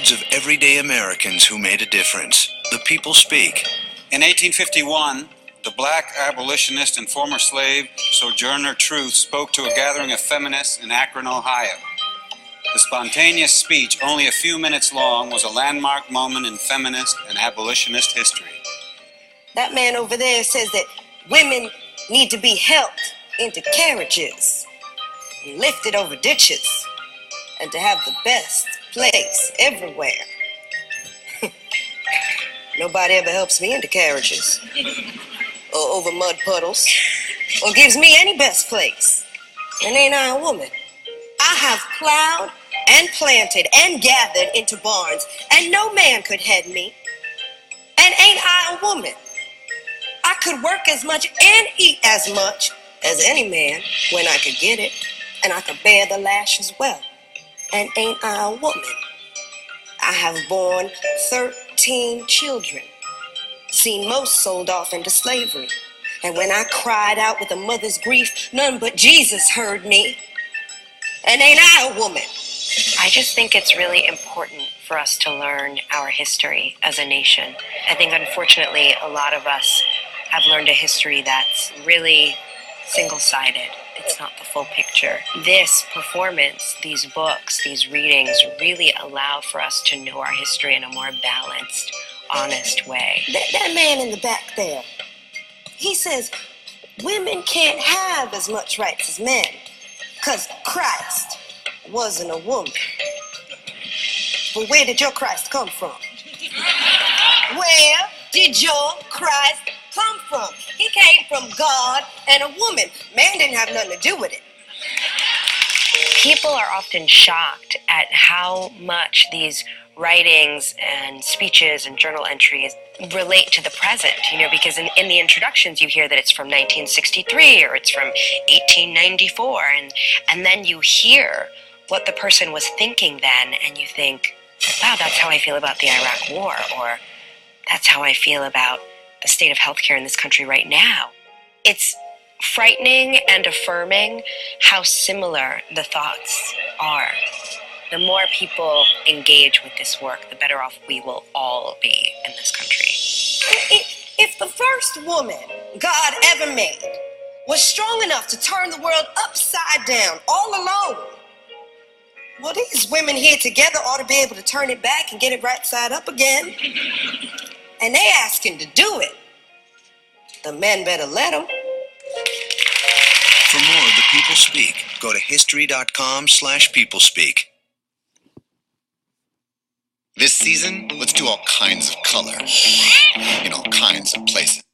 lives of everyday Americans who made a difference. The people speak. In 1851, the black abolitionist and former slave Sojourner Truth spoke to a gathering of feminists in Akron, Ohio. The spontaneous speech, only a few minutes long, was a landmark moment in feminist and abolitionist history. That man over there says that women need to be helped into carriages, and lifted over ditches, and to have the best place everywhere. Nobody ever helps me into carriages, or over mud puddles, or gives me any best place. And ain't I a woman? I have plowed and planted and gathered into barns, and no man could head me. And ain't I a woman? I could work as much and eat as much as any man when I could get it, and I could bear the lash as well. And ain't I a woman? I have borne 13 children, seen most sold off into slavery. And when I cried out with a mother's grief, none but Jesus heard me. And ain't I a woman? I just think it's really important for us to learn our history as a nation. I think, unfortunately, a lot of us have learned a history that's really single-sided. It's not the full picture. This performance, these books, these readings really allow for us to know our history in a more balanced, honest way. That man in the back there, he says women can't have as much rights as men because Christ wasn't a woman. But where did your Christ come from? Where did your Christ come from? He came from God and a woman. Man didn't have nothing to do with it. People are often shocked at how much these writings and speeches and journal entries relate to the present, because in the introductions you hear that it's from 1963 or it's from 1894, and then you hear what the person was thinking then, and you think, wow, that's how I feel about the Iraq War, or that's how I feel about the state of healthcare in this country right now. It's frightening and affirming how similar the thoughts are. The more people engage with this work, the better off we will all be in this country. If the first woman God ever made was strong enough to turn the world upside down all alone, well, these women here together ought to be able to turn it back and get it right side up again. And they asking to do it. The men better let them. For more of The People Speak, go to history.com/peoplespeak. This season, let's do all kinds of color in all kinds of places.